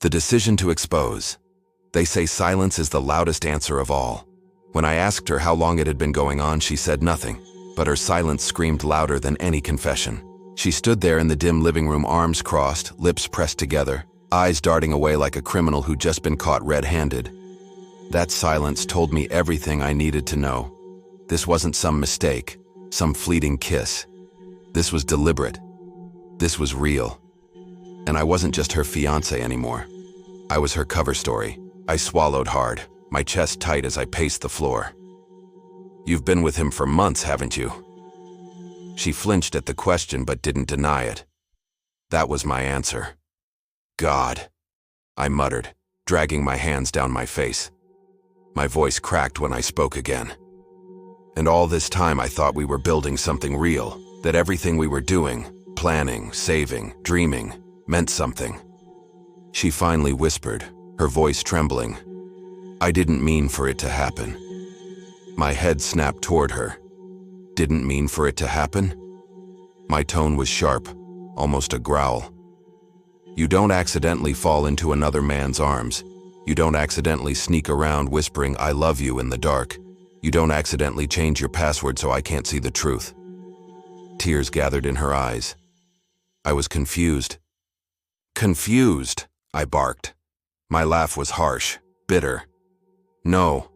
The decision to expose. They say silence is the loudest answer of all. When I asked her how long it had been going on, she said nothing, but her silence screamed louder than any confession. She stood there in the dim living room, arms crossed, lips pressed together, eyes darting away like a criminal who'd just been caught red-handed. That silence told me everything I needed to know. This wasn't some mistake, some fleeting kiss. This was deliberate. This was real. And I wasn't just her fiancé anymore. I was her cover story. I swallowed hard, my chest tight as I paced the floor. "You've been with him for months, haven't you?" She flinched at the question but didn't deny it. That was my answer. "God," I muttered, dragging my hands down my face. My voice cracked when I spoke again. And all this time I thought we were building something real, that everything we were doing, planning, saving, dreaming, meant something. She finally whispered, her voice trembling, "I didn't mean for it to happen." My head snapped toward her. Didn't mean for it to happen? My tone was sharp, almost a growl. You don't accidentally fall into another man's arms. You don't accidentally sneak around whispering "I love you" in the dark. You don't accidentally change your password so I can't see the truth. Tears gathered in her eyes. I was confused. "Confused," I barked. My laugh was harsh, bitter. "No,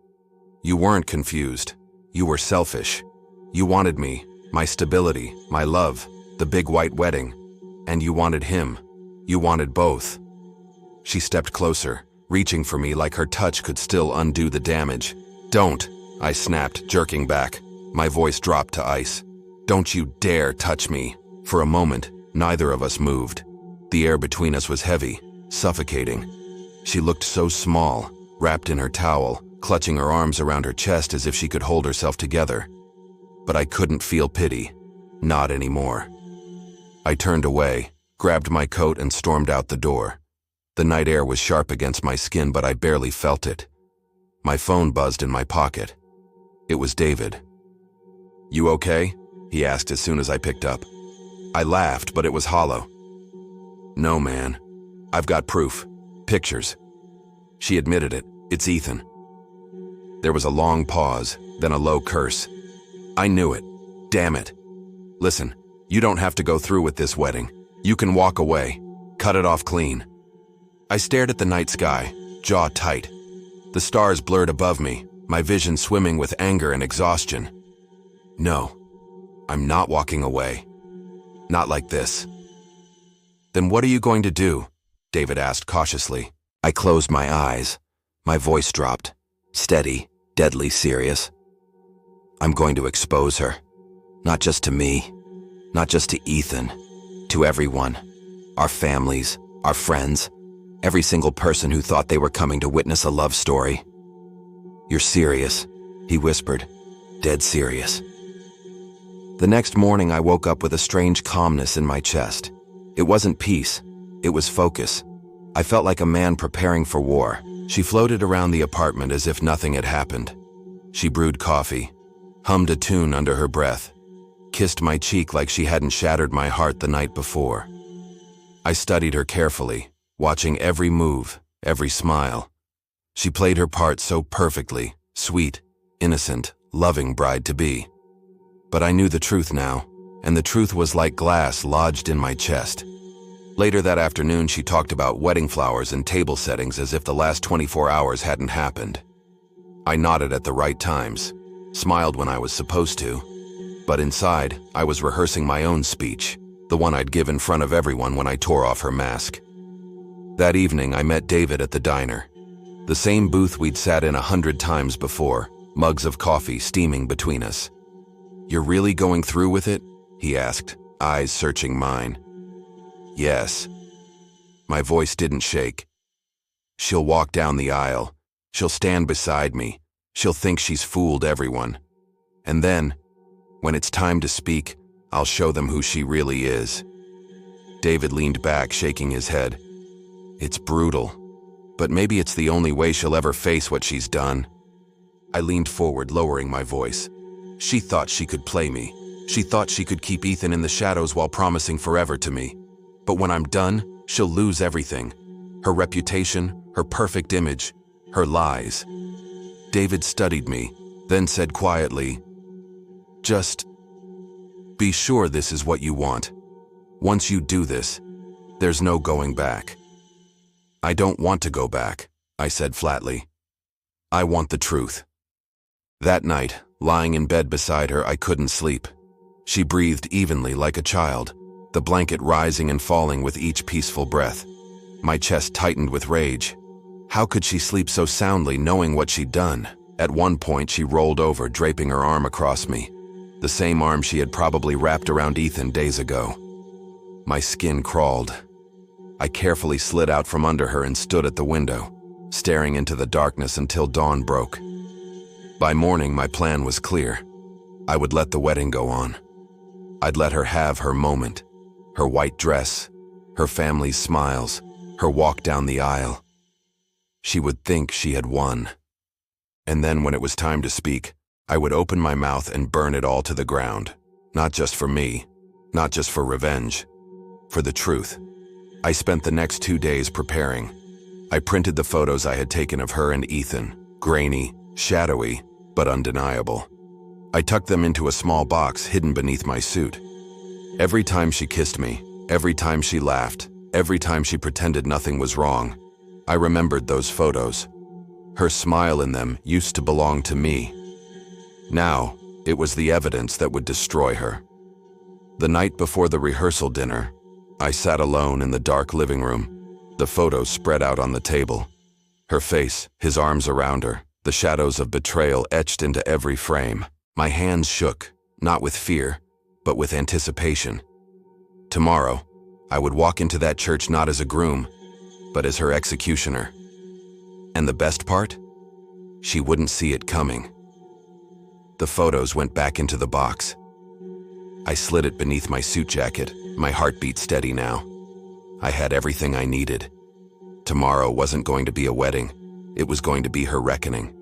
you weren't confused. You were selfish. You wanted me, my stability, my love, the big white wedding. And you wanted him. You wanted both." She stepped closer, reaching for me like her touch could still undo the damage. "Don't," I snapped, jerking back. My voice dropped to ice. "Don't you dare touch me." For a moment, neither of us moved. The air between us was heavy, suffocating. She looked so small, wrapped in her towel, clutching her arms around her chest as if she could hold herself together. But I couldn't feel pity. Not anymore. I turned away, grabbed my coat and stormed out the door. The night air was sharp against my skin, but I barely felt it. My phone buzzed in my pocket. It was David. "You okay?" he asked as soon as I picked up. I laughed, but it was hollow. "No, man. I've got proof. Pictures." She admitted it. "It's Ethan." There was a long pause, then a low curse. "I knew it. Damn it. Listen, you don't have to go through with this wedding. You can walk away. Cut it off clean." I stared at the night sky, jaw tight. The stars blurred above me, my vision swimming with anger and exhaustion. "No, I'm not walking away. Not like this." "Then what are you going to do?" David asked cautiously. I closed my eyes. My voice dropped, steady, deadly serious. "I'm going to expose her. Not just to me, not just to Ethan, to everyone. Our families, our friends, every single person who thought they were coming to witness a love story." "You're serious," he whispered, "dead serious." The next morning I woke up with a strange calmness in my chest. It wasn't peace, it was focus. I felt like a man preparing for war. She floated around the apartment as if nothing had happened. She brewed coffee, hummed a tune under her breath, kissed my cheek like she hadn't shattered my heart the night before. I studied her carefully, watching every move, every smile. She played her part so perfectly, sweet, innocent, loving bride-to-be. But I knew the truth now, and the truth was like glass lodged in my chest. Later that afternoon, she talked about wedding flowers and table settings as if the last 24 hours hadn't happened. I nodded at the right times, smiled when I was supposed to, but inside, I was rehearsing my own speech, the one I'd give in front of everyone when I tore off her mask. That evening, I met David at the diner. The same booth we'd sat in 100 times before, mugs of coffee steaming between us. "You're really going through with it?" he asked, eyes searching mine. "Yes." My voice didn't shake. "She'll walk down the aisle. She'll stand beside me. She'll think she's fooled everyone. And then, when it's time to speak, I'll show them who she really is." David leaned back, shaking his head. "It's brutal, but maybe it's the only way she'll ever face what she's done." I leaned forward, lowering my voice. "She thought she could play me. She thought she could keep Ethan in the shadows while promising forever to me. But when I'm done, she'll lose everything. Her reputation, her perfect image, her lies. David studied me, then said quietly, "Just be sure this is what you want. Once you do this, there's no going back." "I don't want to go back," I said flatly. "I want the truth." That night, lying in bed beside her, I couldn't sleep. She breathed evenly like a child, the blanket rising and falling with each peaceful breath. My chest tightened with rage. How could she sleep so soundly knowing what she'd done? At one point, she rolled over, draping her arm across me, the same arm she had probably wrapped around Ethan days ago. My skin crawled. I carefully slid out from under her and stood at the window, staring into the darkness until dawn broke. By morning, my plan was clear. I would let the wedding go on. I'd let her have her moment, her white dress, her family's smiles, her walk down the aisle. She would think she had won. And then when it was time to speak, I would open my mouth and burn it all to the ground. Not just for me, not just for revenge, for the truth. I spent the next 2 days preparing. I printed the photos I had taken of her and Ethan, grainy, shadowy, but undeniable. I tucked them into a small box hidden beneath my suit. Every time she kissed me, every time she laughed, every time she pretended nothing was wrong, I remembered those photos. Her smile in them used to belong to me. Now, it was the evidence that would destroy her. The night before the rehearsal dinner, I sat alone in the dark living room, the photos spread out on the table. Her face, his arms around her, the shadows of betrayal etched into every frame. My hands shook, not with fear, but with anticipation. Tomorrow, I would walk into that church not as a groom, but as her executioner. And the best part? She wouldn't see it coming. The photos went back into the box. I slid it beneath my suit jacket, my heartbeat steady now. I had everything I needed. Tomorrow wasn't going to be a wedding. It was going to be her reckoning.